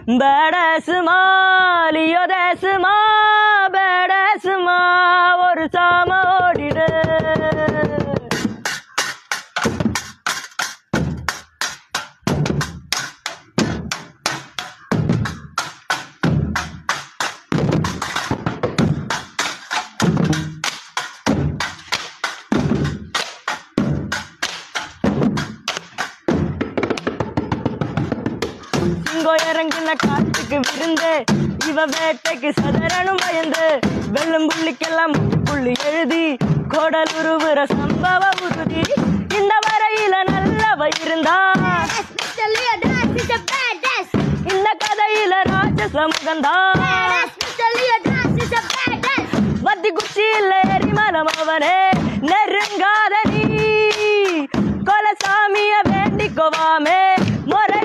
பேடசுமா லியோதேசுமா பேடசுமா ஒரு சாம ஓடிடு. சிங்கோ இறங்கின காட்டுக்கு விருந்து இவ வேட்டைக்கு சதரனும் பயந்து வெள்ளம் புள்ளிக்கெல்லாம் புள்ளி எழுதி கோடல் உருவுற சம்பவ உறுதி. இந்த வரையில நல்லவ இருந்தா இந்த கதையில ராட்சச முகந்தா. வத்தி குச்சியில் எரிமலம் அவனே நெருங்காத நீ கொலசாமிய வேண்டிக்கோவாமே முறை